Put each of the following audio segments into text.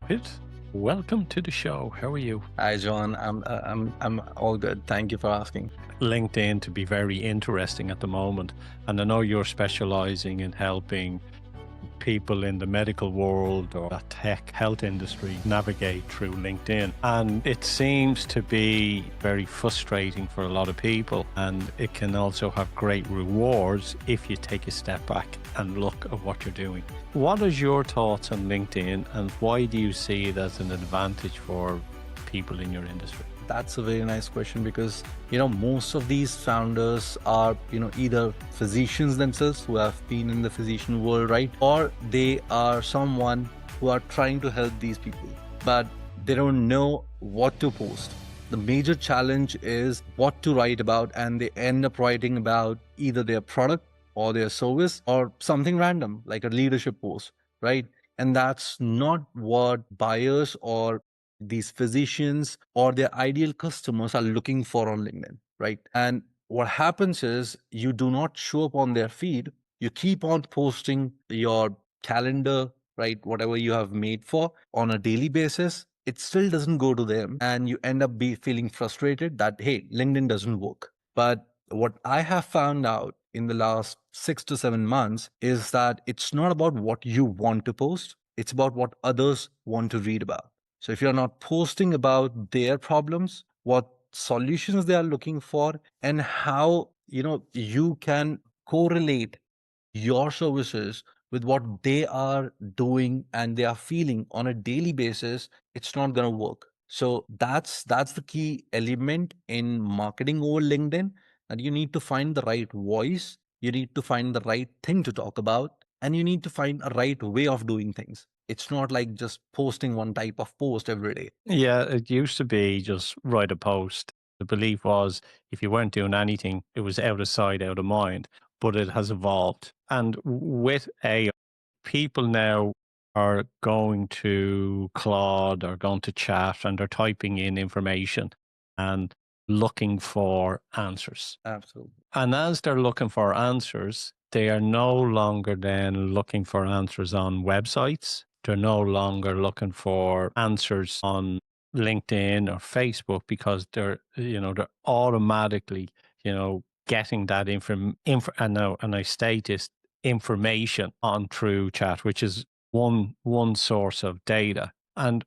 Rohit, welcome to the show. How are you? Hi, John. I'm all good. Thank you for asking. LinkedIn to be very interesting at the moment, and I know you're specializing in helping people in the medical world or the tech health industry navigate through LinkedIn. And it seems to be very frustrating for a lot of people. And it can also have great rewards if you take a step back and look at what you're doing. What is your thoughts on LinkedIn, and why do you see it as an advantage for people in your industry? That's a very nice question because, most of these founders are, either physicians themselves who have been in the physician world, right? Or they are someone who are trying to help these people, but they don't know what to post. The major challenge is what to write about, and they end up writing about either their product or their service or something random like a leadership post, right? And that's not what buyers or these physicians or their ideal customers are looking for on LinkedIn, right? And what happens is you do not show up on their feed. You keep on posting your calendar, right? Whatever you have made for on a daily basis, it still doesn't go to them. And you end up feeling frustrated that, hey, LinkedIn doesn't work. But what I have found out in the last 6 to 7 months is that it's not about what you want to post, it's about what others want to read about. So if you're not posting about their problems, what solutions they are looking for, and how you can correlate your services with what they are doing and they are feeling on a daily basis, it's not going to work. So that's the key element in marketing over LinkedIn, that you need to find the right voice, you need to find the right thing to talk about, and you need to find a right way of doing things. It's not like just posting one type of post every day. Yeah, it used to be just write a post. The belief was if you weren't doing anything, it was out of sight, out of mind. But it has evolved. And with AI, people now are going to Claude or going to chat and they're typing in information and looking for answers. Absolutely. And as they're looking for answers, they are no longer then looking for answers on websites. They're no longer looking for answers on LinkedIn or Facebook because they're automatically, getting that and I state this information on through chat, which is one source of data. And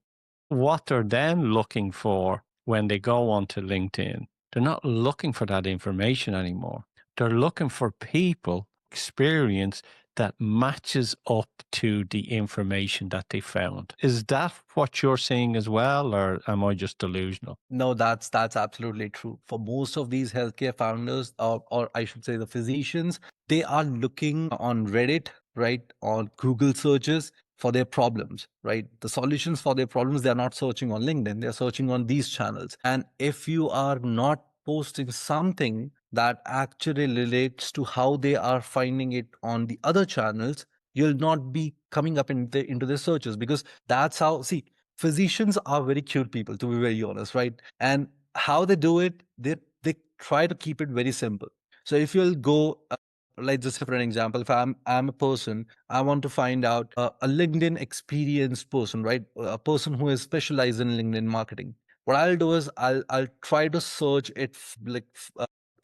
what they're then looking for when they go onto LinkedIn, they're not looking for that information anymore. They're looking for people experience that matches up to the information that they found. Is that what you're seeing as well, or am I just delusional? No, that's absolutely true. For most of these healthcare founders, or I should say the physicians, they are looking on Reddit, right, on Google searches for their problems, right? The solutions for their problems, they're not searching on LinkedIn, they're searching on these channels. And if you are not posting something that actually relates to how they are finding it on the other channels, you'll not be coming up into the searches, because that's how, see, physicians are very cute people, to be very honest, right? And how they do it, they try to keep it very simple. So if you'll go, like, just for an example, if I'm a person, I want to find out a LinkedIn experienced person, right? A person who is specialized in LinkedIn marketing. What I'll do is I'll try to search it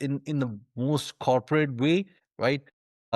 in the most corporate way, right?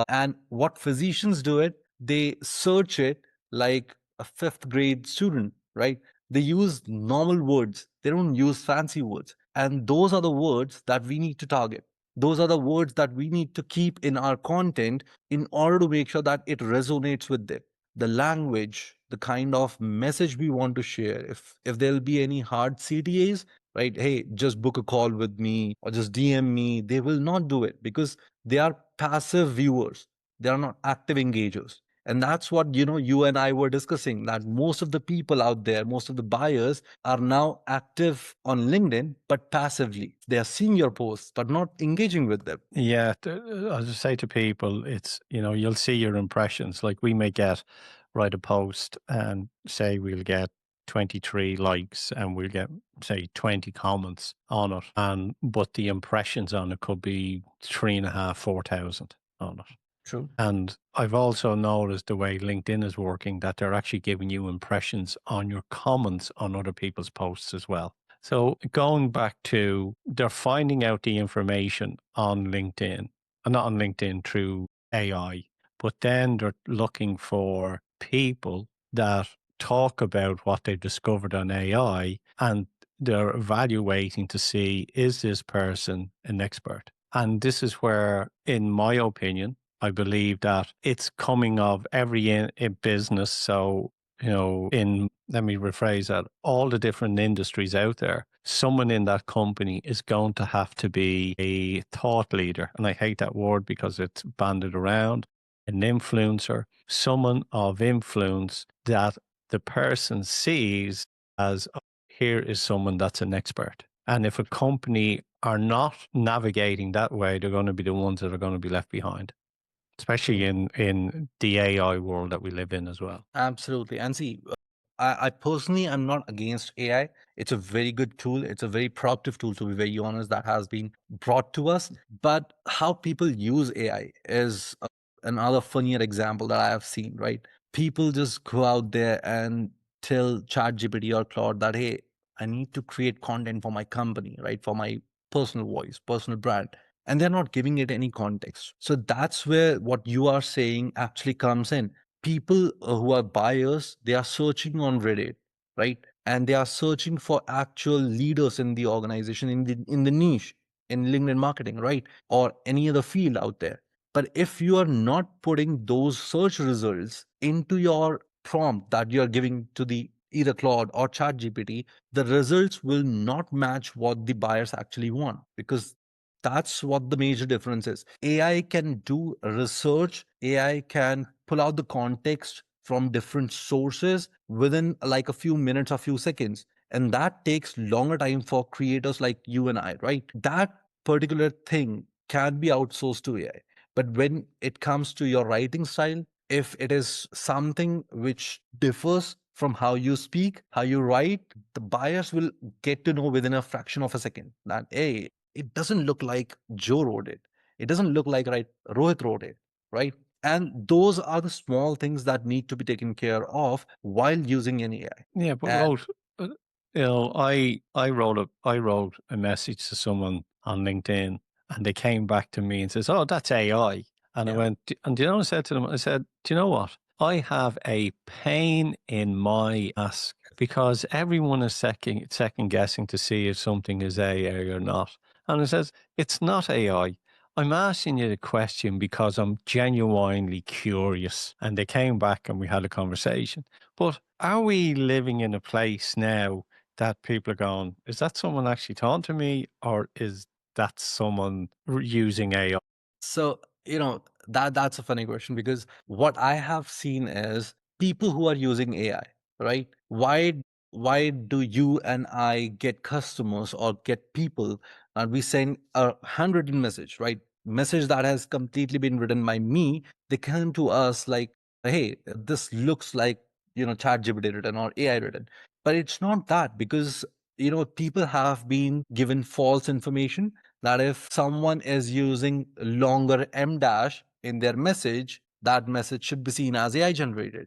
And what physicians do it, they search it like a fifth grade student, right? They use normal words, they don't use fancy words. And those are the words that we need to target. Those are the words that we need to keep in our content in order to make sure that it resonates with them. The language, the kind of message we want to share. If there'll be any hard CTAs, right? Hey, just book a call with me or just DM me. They will not do it because they are passive viewers. They are not active engagers. And that's what, you and I were discussing, that most of the people out there, most of the buyers are now active on LinkedIn, but passively. They are seeing your posts, but not engaging with them. Yeah, I'll just say to people, it's, you'll see your impressions. Like we may write a post and say we'll get 23 likes and we'll get, say, 20 comments on it. But the impressions on it could be 3,500, 4,000 on it. True. And I've also noticed the way LinkedIn is working that they're actually giving you impressions on your comments on other people's posts as well. So going back to they're finding out the information on LinkedIn, not on LinkedIn through AI, but then they're looking for people that talk about what they've discovered on AI and they're evaluating to see is this person an expert? And this is where, in my opinion, I believe that it's coming of every in business. So, let me rephrase that, all the different industries out there, someone in that company is going to have to be a thought leader. And I hate that word because it's banded around, an influencer, someone of influence that the person sees as "Oh, here is someone that's an expert." And if a company are not navigating that way, they're going to be the ones that are going to be left behind, especially in the AI world that we live in as well. Absolutely. And see, I personally am not against AI. It's a very good tool. It's a very productive tool, to be very honest, that has been brought to us. But how people use AI is another funnier example that I have seen, right? People just go out there and tell ChatGPT or Claude that, hey, I need to create content for my company, right? For my personal voice, personal brand. And they're not giving it any context. So that's where what you are saying actually comes in. People who are buyers, they are searching on Reddit, right? And they are searching for actual leaders in the organization, in the niche, in LinkedIn marketing, right? Or any other field out there. But if you are not putting those search results into your prompt that you are giving to the either Claude or ChatGPT, the results will not match what the buyers actually want, because that's what the major difference is. AI can do research, AI can pull out the context from different sources within like a few minutes or few seconds. And that takes longer time for creators like you and I, right? That particular thing can be outsourced to AI. But when it comes to your writing style, if it is something which differs from how you speak, how you write, the buyers will get to know within a fraction of a second that, hey, it doesn't look like Joe wrote it. It doesn't look like, right, Rohit wrote it, right? And those are the small things that need to be taken care of while using an AI. Yeah, but And uh, I wrote a message to someone on LinkedIn, and they came back to me and says, "Oh, that's AI." And I yeah, went, and do you know what I said to them? I said, "Do you know what? I have a pain in my ass because everyone is second guessing to see if something is AI or not." And it says, "It's not AI. I'm asking you the question because I'm genuinely curious." And they came back and we had a conversation. But are we living in a place now that people are going, is that someone actually talking to me or is that someone using AI? so, that's a funny question, because what I have seen is people who are using AI, right? Why do you and I get customers or get people and we send a handwritten message, right? Message that has completely been written by me. They come to us like, hey, this looks like, ChatGPT written or AI written. But it's not that, because people have been given false information that if someone is using longer M dash in their message, that message should be seen as AI generated,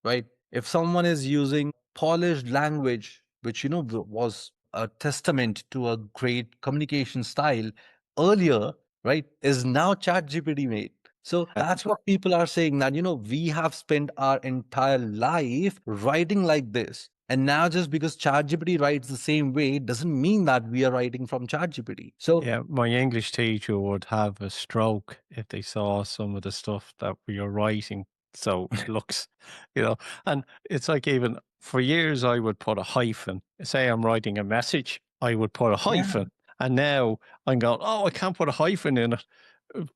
right? If someone is using polished language, which was a testament to a great communication style earlier, right, is now Chat GPT made. So that's what people are saying, that we have spent our entire life writing like this. And now, just because ChatGPT writes the same way doesn't mean that we are writing from ChatGPT. So Yeah, my English teacher would have a stroke if they saw some of the stuff that we are writing. So it looks, you know, and it's like even for years I would put a hyphen. Say I'm writing a message, I would put a yeah, hyphen. And now I'm going, oh, I can't put a hyphen in it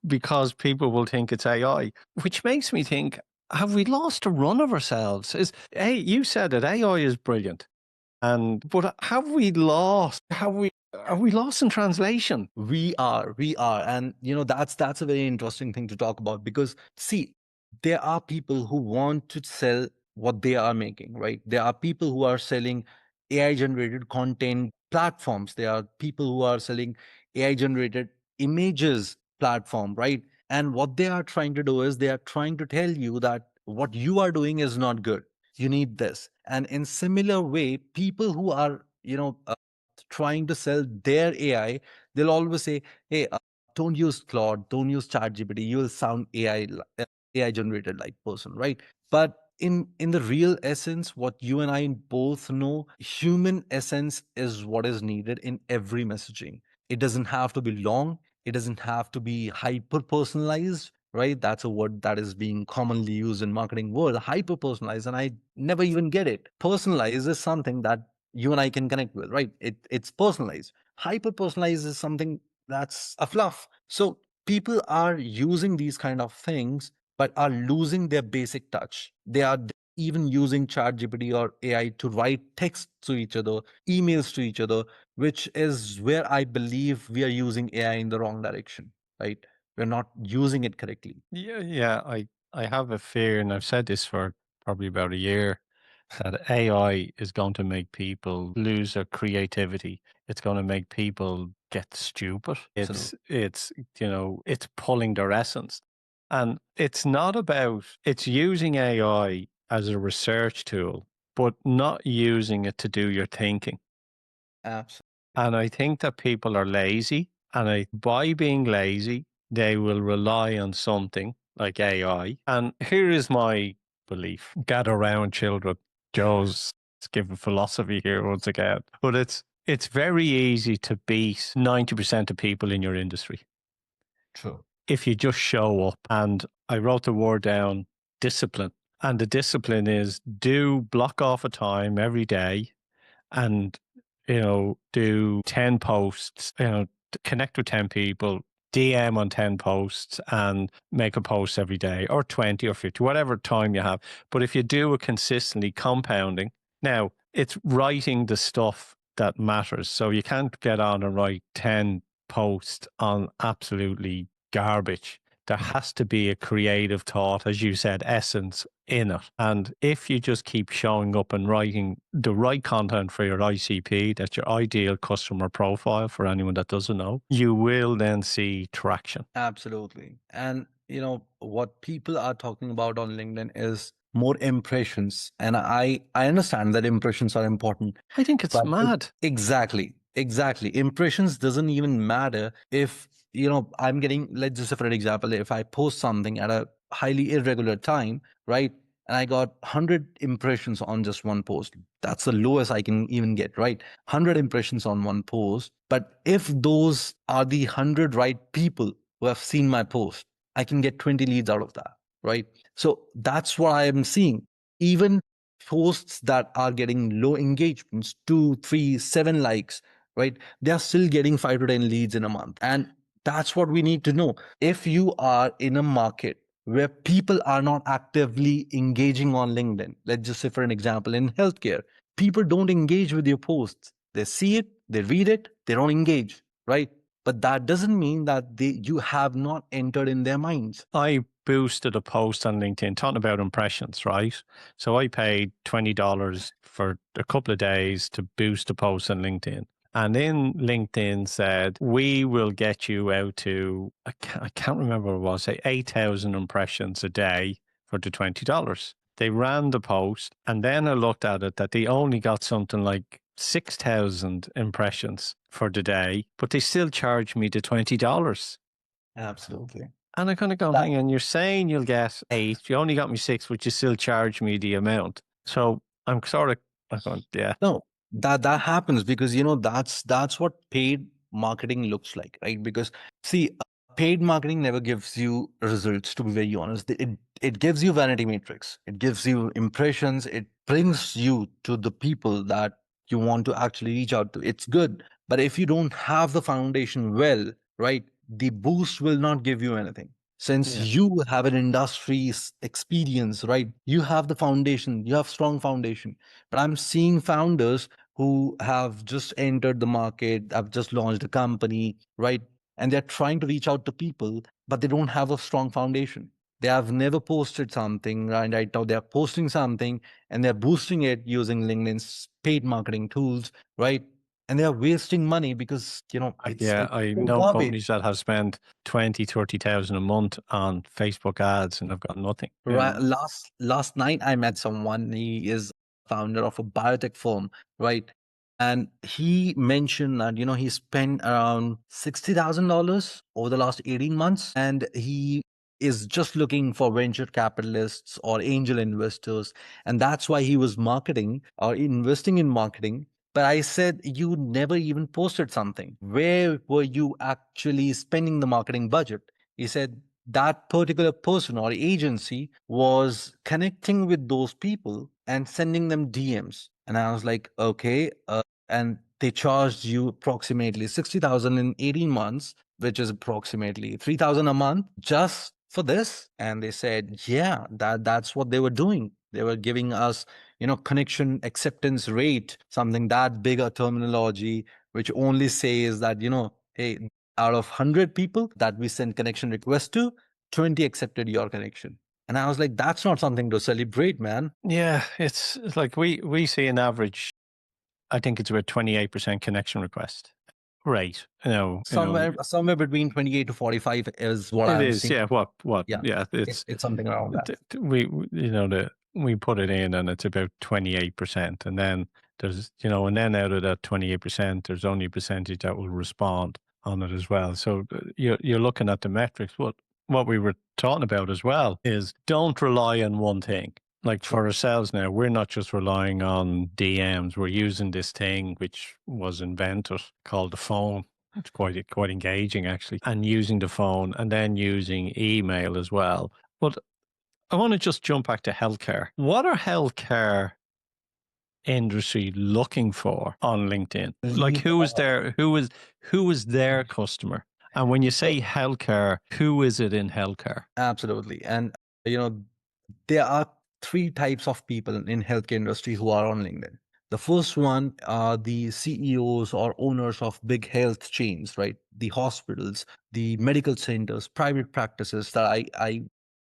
because people will think it's AI, which makes me think, have we lost the run of ourselves? Hey, you said that AI is brilliant. And but have we lost? Have we lost in translation? we are, and that's a very interesting thing to talk about, because see, there are people who want to sell what they are making, right? There are people who are selling AI generated content platforms. There are people who are selling AI generated images platform, right? And what they are trying to do is they are trying to tell you that what you are doing is not good. You need this. And in similar way, people who are, trying to sell their AI, they'll always say, hey, don't use Claude, don't use ChatGPT. You will sound AI generated like person, right? But in the real essence, what you and I both know, human essence is what is needed in every messaging. It doesn't have to be long. It doesn't have to be hyper personalized, right? That's a word that is being commonly used in marketing world, hyper personalized, and I never even get it. Personalized is something that you and I can connect with, right? It's personalized. Hyper personalized is something that's a fluff. So people are using these kind of things, but are losing their basic touch. They are even using ChatGPT or AI to write text to each other, emails to each other, which is where I believe we are using AI in the wrong direction, right? We're not using it correctly. Yeah, yeah. I have a fear, and I've said this for probably about a year, that AI is going to make people lose their creativity. It's going to make people get stupid. Absolutely. It's pulling their essence. And it's not about, it's using AI as a research tool, but not using it to do your thinking. Absolutely. And I think that people are lazy. And by being lazy, they will rely on something like AI. And here is my belief: gather around, children. Joe's giving philosophy here once again. But it's very easy to beat 90% of people in your industry True. if you just show up. And I wrote the word down: discipline. And the discipline is do block off a time every day and do 10 posts, connect with 10 people, DM on 10 posts and make a post every day, or 20 or 50, whatever time you have. But if you do it consistently, compounding, now it's writing the stuff that matters. So you can't get on and write 10 posts on absolutely garbage. There has to be a creative thought, as you said, essence in it. And if you just keep showing up and writing the right content for your ICP, that's your ideal customer profile for anyone that doesn't know, you will then see traction. Absolutely. And what people are talking about on LinkedIn is more impressions. And I understand that impressions are important, I think it's but mad. exactly, exactly. Impressions doesn't even matter if, I'm getting, let's just say for an example, if I post something at a highly irregular time, right? And I got 100 impressions on just one post. That's the lowest I can even get, right? 100 impressions on one post. But if those are the 100 right people who have seen my post, I can get 20 leads out of that, right? So that's what I am seeing. Even posts that are getting low engagements, 2, 3, 7 likes, right? They are still getting 5 to 10 leads in a month. And that's what we need to know. If you are in a market where people are not actively engaging on LinkedIn, let's just say for an example, in healthcare, people don't engage with your posts. They see it, they read it, they don't engage, right? But that doesn't mean that you have not entered in their minds. I boosted a post on LinkedIn talking about impressions, right? So I paid $20 for a couple of days to boost a post on LinkedIn. And then LinkedIn said, we will get you out to, I can't remember what it was, say 8,000 impressions a day for the $20. They ran the post, and then I looked at it that they only got something like 6,000 impressions for the day, but they still charged me the $20. Absolutely. And I'm kind of going, hang on, you're saying you'll get 8, you only got me 6, but you still charge me the amount. So I'm sort of I'm going, yeah. No, that happens because that's what paid marketing looks like, right? Because see, paid marketing never gives you results. To be very honest, it gives you vanity metrics. It gives you impressions. It brings you to the people that you want to actually reach out to. It's good, but if you don't have the foundation well, right, the boost will not give you anything. Since Yeah. you have an industry experience, right? You have the foundation. You have strong foundation, but I'm seeing founders who have just entered the market, have just launched a company, right? And they're trying to reach out to people, but they don't have a strong foundation. They have never posted something, right? Right now they're posting something and they're boosting it using LinkedIn's paid marketing tools, right? and they are wasting money because, it's Yeah, like I so know garbage. companies that have spent 20, 30,000 a month on Facebook ads and have got nothing. Right. Last night I met someone. He is founder of a biotech firm, right? And he mentioned that he spent around $60,000 over the last 18 months, and he is just looking for venture capitalists or angel investors, and that's why he was marketing or investing in marketing. But I said, you never even posted something. Where were you actually spending the marketing budget? He said that particular person or agency was connecting with those people and sending them DMs. And I was like, okay. And they charged you approximately 60,000 in 18 months, which is approximately 3,000 a month just for this. And they said, yeah, that's what they were doing. They were giving us, connection acceptance rate, something that bigger terminology, which only says that, hey, out of 100 people that we send connection requests to, 20 accepted your connection. And I was like, that's not something to celebrate, man. Yeah, it's like we see an average. I think it's about 28% connection request. Right. Somewhere between 28 to 45 is what It I've is. seen. Yeah. What? Yeah. Yeah. It's something around that. We put it in and it's about 28%, and then and then out of that 28%, there's only a percentage that will respond on it as well. So you're looking at the metrics. What we were talking about as well is don't rely on one thing. Like True. for ourselves now, we're not just relying on DMs. We're using this thing which was invented called the phone. It's quite engaging actually, and using the phone and then using email as well. But I want to just jump back to healthcare. What are healthcare industry looking for on LinkedIn? Like Lead, who is their customer? And when you so say healthcare, who is it in healthcare? absolutely. And you know, there are three types of people in healthcare industry who are on LinkedIn. The first one are the CEOs or owners of big health chains, right? The hospitals, the medical centers, private practices that I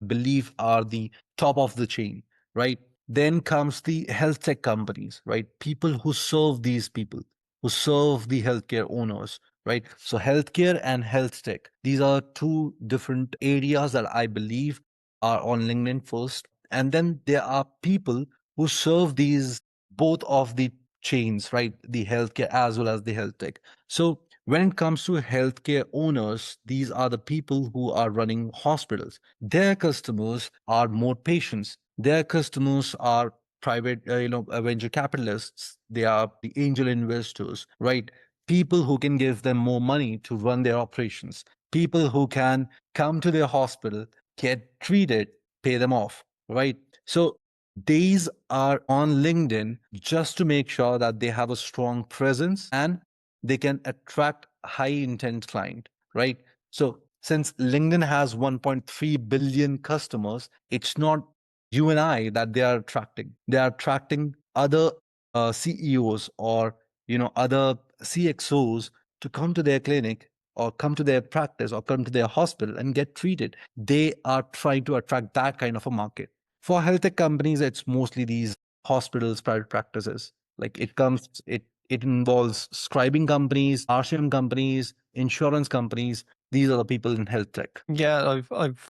believe are the top of the chain, right? Then comes the health tech companies, right? People who serve these people, who serve the healthcare owners, right? So healthcare and health tech, these are two different areas that I believe are on LinkedIn first. And then there are people who serve these both of the chains, right? The healthcare as well as the health tech. So when it comes to healthcare owners, these are the people who are running hospitals. Their customers are more patients. Their customers are private, venture capitalists. They are the angel investors, right? People who can give them more money to run their operations. People who can come to their hospital, get treated, pay them off, right? So these are on LinkedIn just to make sure that they have a strong presence and they can attract high intent client, right? So since LinkedIn has 1.3 billion customers, it's not you and I that they are attracting. They are attracting other CEOs or other CXOs to come to their clinic or come to their practice or come to their hospital and get treated. They are trying to attract that kind of a market. For health tech companies, it's mostly these hospitals, private practices. Like it involves scribing companies, RCM companies, insurance companies. These are the people in health tech. Yeah, I've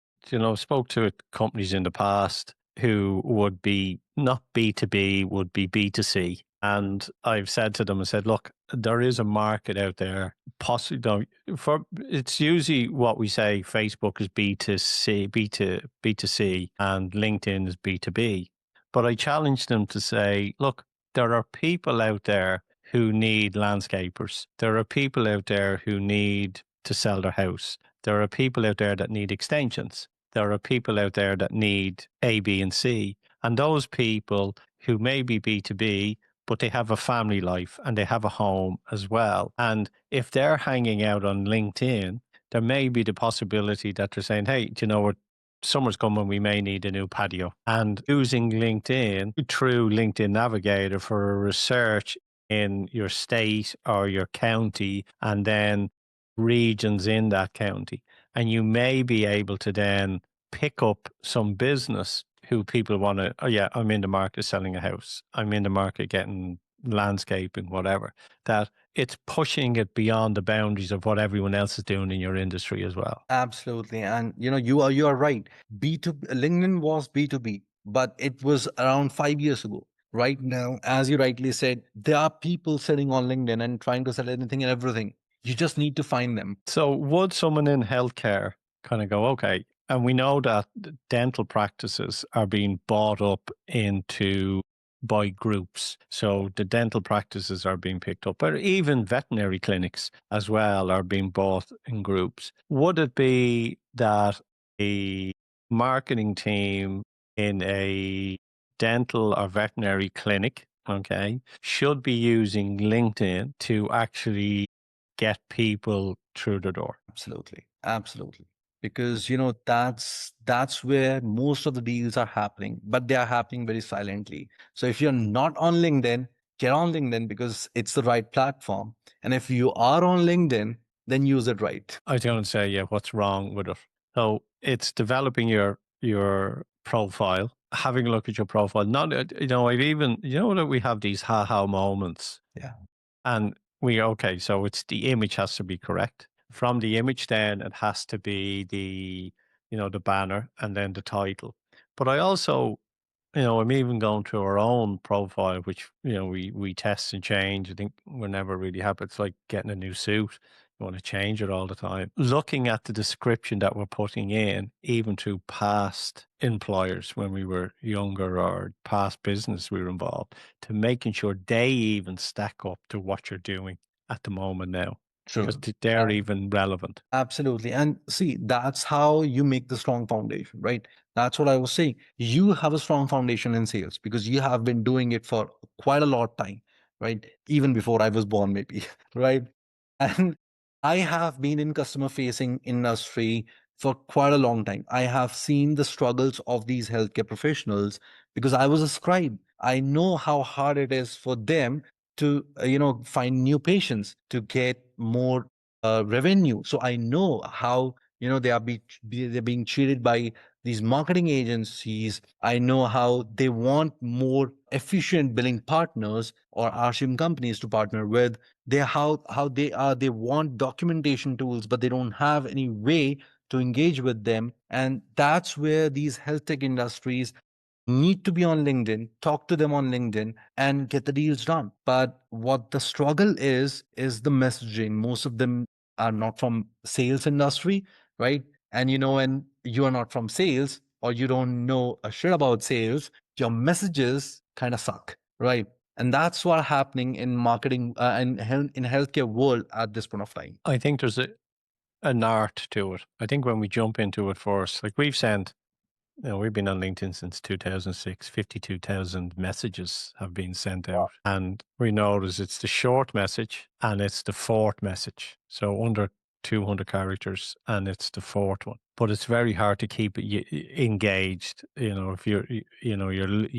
spoke to companies in the past who would be not B2B, would be B2C. And I've said to them, I said, look, there is a market out there. Possibly, for it's usually what we say Facebook is B2C, B2C, and LinkedIn is B2B. But I challenge them to say, look, there are people out there who need landscapers. There are people out there who need to sell their house. There are people out there that need extensions. There are people out there that need A, B, and C. And those people who may be B2B, but they have a family life and they have a home as well. And if they're hanging out on LinkedIn, there may be the possibility that they're saying, hey, do you know what? Summer's coming, we may need a new patio. And using LinkedIn through LinkedIn Navigator for a research in your state or your county, and then regions in that county. And you may be able to then pick up some business who people want to, oh yeah, I'm in the market selling a house. I'm in the market getting landscaping, whatever, that it's pushing it beyond the boundaries of what everyone else is doing in your industry as well. Absolutely. And you are right. B2 LinkedIn was B2B, but it was around 5 years ago. Right now, as you rightly said, there are people sitting on LinkedIn and trying to sell anything and everything. You just need to find them. So would someone in healthcare kind of go, okay, and we know that dental practices are being bought up into by groups. So the dental practices are being picked up, but even veterinary clinics as well are being bought in groups. Would it be that a marketing team in a dental or veterinary clinic, okay, should be using LinkedIn to actually get people through the door? Absolutely. Absolutely. Because that's where most of the deals are happening, but they are happening very silently. So if you're not on LinkedIn, get on LinkedIn because it's the right platform. And if you are on LinkedIn, then use it right. I was going to say, yeah, what's wrong with it? So it's developing your profile, having a look at your profile. Not, I've even, that we have these ha moments, Yeah. and okay, so it's the image has to be correct. From the image, then it has to be the banner and then the title. But I also, I'm even going through our own profile, which, we test and change. I think we're never really happy. It's like getting a new suit. You want to change it all the time. Looking at the description that we're putting in, even to past employers when we were younger or past business we were involved, to making sure they even stack up to what you're doing at the moment now, because True. they're even relevant. Absolutely. And see, that's how you make the strong foundation, right? That's what I was saying. You have a strong foundation in sales because you have been doing it for quite a lot of time, right? Even before I was born, maybe, right? And I have been in customer facing industry for quite a long time. I have seen the struggles of these healthcare professionals because I was a scribe. I know how hard it is for them to, find new patients, to get more revenue. So I know how they're being treated by these marketing agencies. I know how they want more efficient billing partners or RCM companies to partner with. They want documentation tools, but they don't have any way to engage with them. And that's where these health tech industries need to be on LinkedIn, talk to them on LinkedIn, and get the deals done. But what the struggle is the messaging. Most of them are not from sales industry, right? And when you are not from sales or you don't know a shit about sales, your messages kind of suck, right? And that's what's happening in marketing and in healthcare world at this point of time. I think there's an art to it. I think when we jump into it first, like we've been on LinkedIn since 2006. 52,000 messages have been sent out. And we notice it's the short message and it's the fourth message. So under 200 characters, and it's the fourth one. But it's very hard to keep it engaged. If you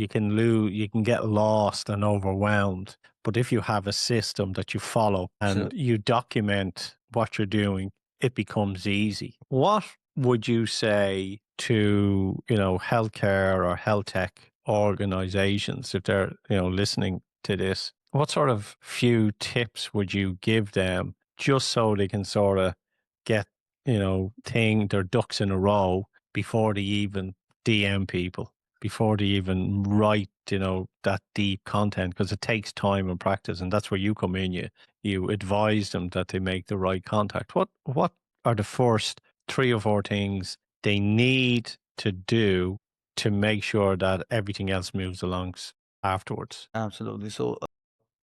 can lose, you can get lost and overwhelmed. But if you have a system that you follow So and you document what you're doing, it becomes easy. What would you say to, healthcare or health tech organizations if they're, listening to this? What sort of few tips would you give them just so they can sort of get, their ducks in a row before they even DM people, before they even write, that deep content? Because it takes time and practice, and that's where you come in. You advise them that they make the right contact. What are the first three or four things they need to do to make sure that everything else moves along afterwards? absolutely. So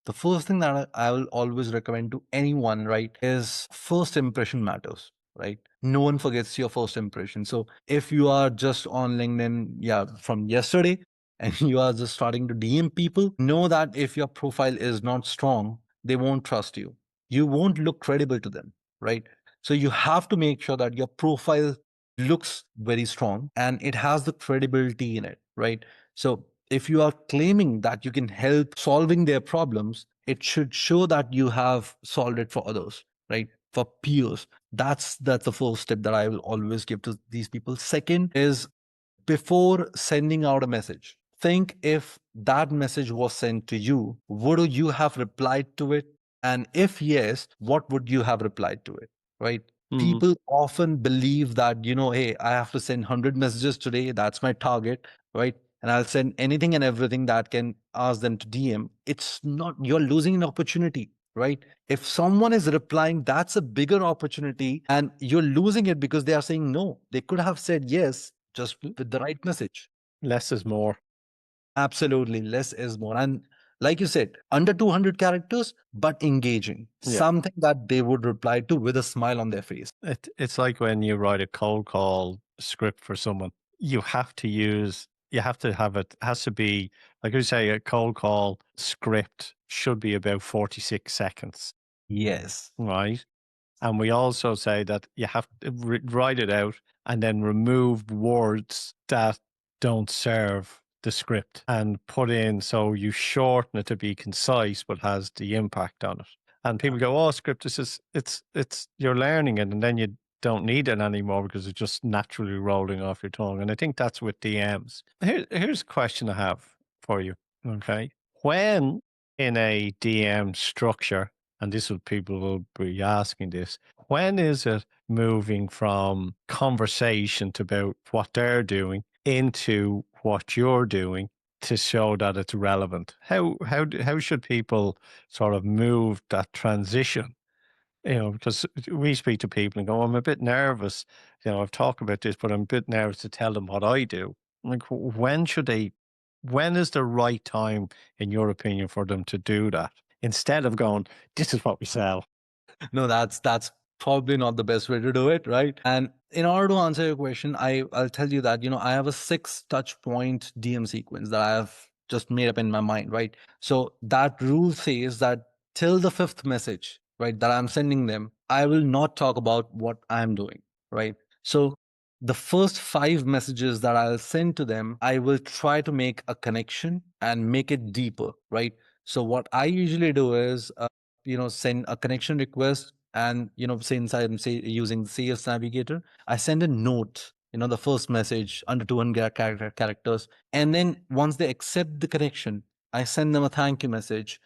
the first thing that I will always recommend to anyone, right, is first impression matters, right? No one forgets your first impression. So if you are just on LinkedIn, yeah, from yesterday, and you are just starting to DM people, know that if your profile is not strong, they won't trust you. You won't look credible to them, right? So you have to make sure that your profile looks very strong and it has the credibility in it, right? So if you are claiming that you can help solving their problems, it should show that you have solved it for others, right? For peers. That's the first step that I will always give to these people. Second is before sending out a message, think if that message was sent to you, would you have replied to it? And if yes, what would you have replied to it? Right? Mm. People often believe that, hey, I have to send 100 messages today. That's my target, right? And I'll send anything and everything that can ask them to DM. It's not, you're losing an opportunity, right? If someone is replying, that's a bigger opportunity, and you're losing it because they are saying no. They could have said yes just with the right message. Less is more. Absolutely. Less is more. And like you said, under 200 characters, but engaging. Yeah. Something that they would reply to with a smile on their face. It's like when you write a cold call script for someone, you have to have it has to be, like you say, a cold call script should be about 46 seconds, Yes. right? And we also say that you have to write it out and then remove words that don't serve the script and put in, so you shorten it to be concise but has the impact on it. And people go, "Oh, script is just, it's you're learning it, and then you don't need it anymore because it's just naturally rolling off your tongue." And I think that's with DMs. Here's a question I have for you. Okay, when in a DM structure, and this will people will be asking this, when is it moving from conversation to about what they're doing into what you're doing to show that it's relevant? How should people sort of move that transition? Because we speak to people and go, "I'm a bit nervous. I've talked about this, but I'm a bit nervous to tell them what I do." Like, when should they? When is the right time, in your opinion, for them to do that instead of going, "This is what we sell"? No, that's probably not the best way to do it, right? And in order to answer your question, I'll tell you that I have a 6 touch point DM sequence that I have just made up in my mind, right? So that rule says that till the fifth message, right, that I'm sending them, I will not talk about what I'm doing, right? So the first 5 messages that I'll send to them, I will try to make a connection and make it deeper, right? So what I usually do is send a connection request, and since I'm using CS Navigator, I send a note, the first message under 200 characters, and then once they accept the connection, I send them a thank you message,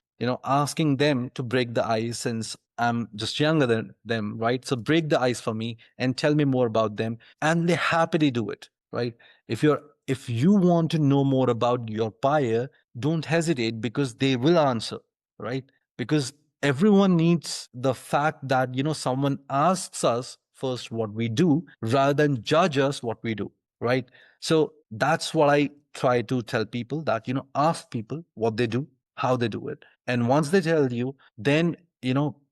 asking them to break the ice, since I'm just younger than them, right? So break the ice for me and tell me more about them, and they happily do it, right? If you want to know more about your buyer, don't hesitate, because they will answer, right? Because everyone needs the fact that someone asks us first what we do rather than judge us what we do, right? So that's what I try to tell people, that ask people what they do, how they do it, and once they tell you, then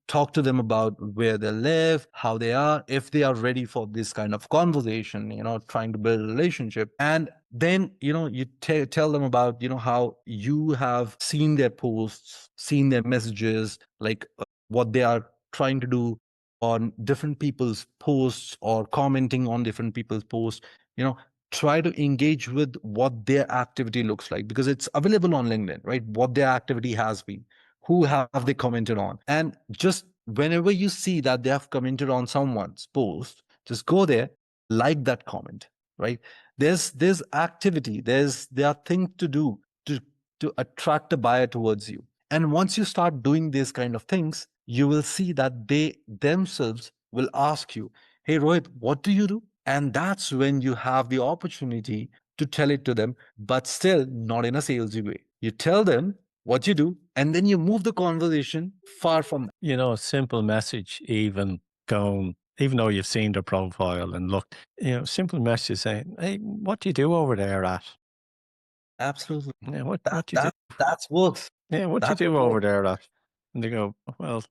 talk to them about where they live, how they are, if they are ready for this kind of conversation, trying to build a relationship. And then you tell them about how you have seen their posts, seen their messages, like what they are trying to do on different people's posts, or commenting on different people's posts. you know Try to engage with what their activity looks like, because it's available on LinkedIn, right? What their activity has been, who have they commented on, and just whenever you see that they have commented on someone's post, just go there, like that comment, right? There's activity, there are things to do to attract a buyer towards you. And once you start doing these kind of things, you will see that they themselves will ask you, hey Rohit, what do you do? And that's when you have the opportunity to tell it to them, but still not in a salesy way. You tell them what you do, and then you move the conversation far from that. A simple message, even though you've seen their profile and looked, simple message saying, "Hey, what do you do over there at? Absolutely. Yeah, what That what do you do? that that's works. Yeah, what do you That's do what over works. there at?" And they go, "Well,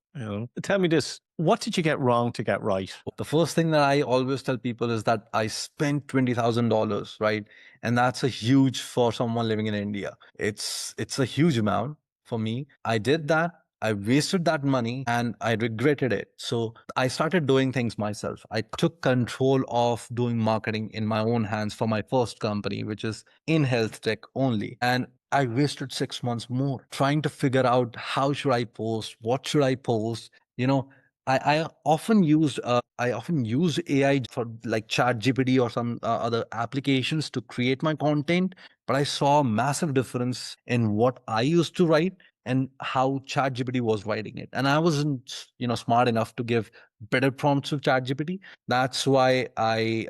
tell me this. What did you get wrong to get right?" The first thing that I always tell people is that I spent $20,000, right? And that's a huge for someone living in India. It's a huge amount for me. I did that. I wasted that money and I regretted it. So I started doing things myself. I took control of doing marketing in my own hands for my first company, which is in health tech only. And I wasted 6 months more trying to figure out how should I post, what should I post, you know, I often use AI for like ChatGPT or some other applications to create my content, but I saw a massive difference in what I used to write and how ChatGPT was writing it. And I wasn't, smart enough to give better prompts to ChatGPT. That's why I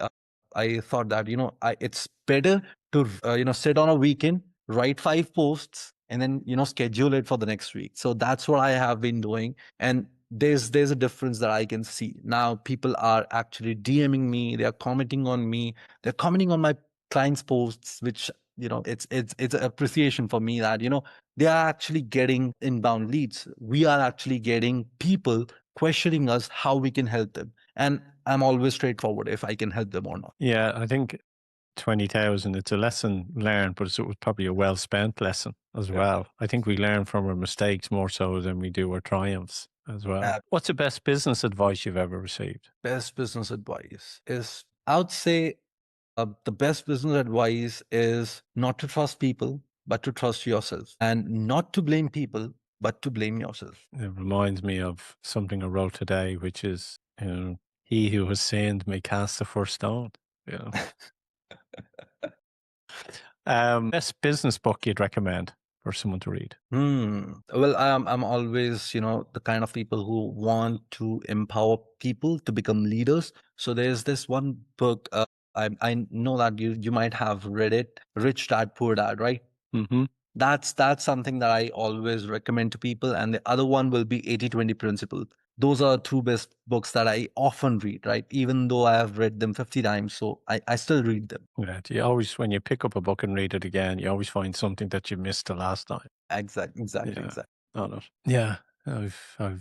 thought that it's better to sit on a weekend, write 5 posts, and then schedule it for the next week. So that's what I have been doing, and there's a difference that I can see now. People are actually DMing me, they are commenting on me, they're commenting on my clients' posts, which it's an appreciation for me that they are actually getting inbound leads. We are actually getting people questioning us how we can help them, and I'm always straightforward if I can help them or not. Yeah, I think 20,000, it's a lesson learned, but it was probably a well spent lesson as Yeah. well. I think we learn from our mistakes more so than we do our triumphs as well. Uh, What's the best business advice you've ever received? Best business advice is, I would say, the best business advice is not to trust people, but to trust yourself, and not to blame people, but to blame yourself. It reminds me of something I wrote today, which is, he who has sinned may cast the first stone. Yeah. Best business book you'd recommend for someone to read? Well, I'm always, the kind of people who want to empower people to become leaders. So there's this one book. I know that you might have read it, Rich Dad Poor Dad, right? Mm-hmm. That's something that I always recommend to people. And the other one will be 80/20 principle. Those are two best books that I often read, right? Even though I have read them 50 times, so I still read them. Yeah, you always, when you pick up a book and read it again, you always find something that you missed the last time. Exactly, Yeah, exactly. on it. Yeah, I've a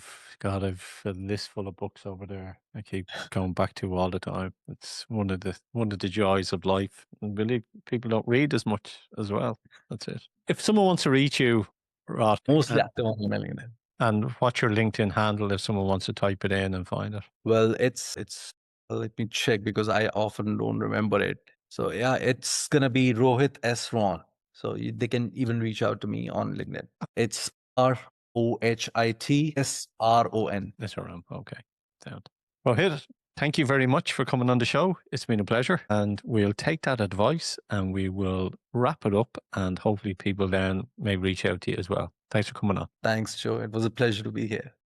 list full of books over there. I keep going back to all the time. It's one of the joys of life. And believe people don't read as much as well. That's it. If someone wants to reach you, Rod, Mostly active on LinkedIn. and what's your LinkedIn handle if someone wants to type it in and find it? Well, it's let me check because I often don't remember it. So yeah, it's gonna be Rohit S. Ron. So they can even reach out to me on LinkedIn. It's ROHITSRON. That's around. Okay. Sound. Well, here, thank you very much for coming on the show. It's been a pleasure. And we'll take that advice and we will wrap it up. And hopefully people then may reach out to you as well. Thanks for coming on. Thanks, Joe. It was a pleasure to be here.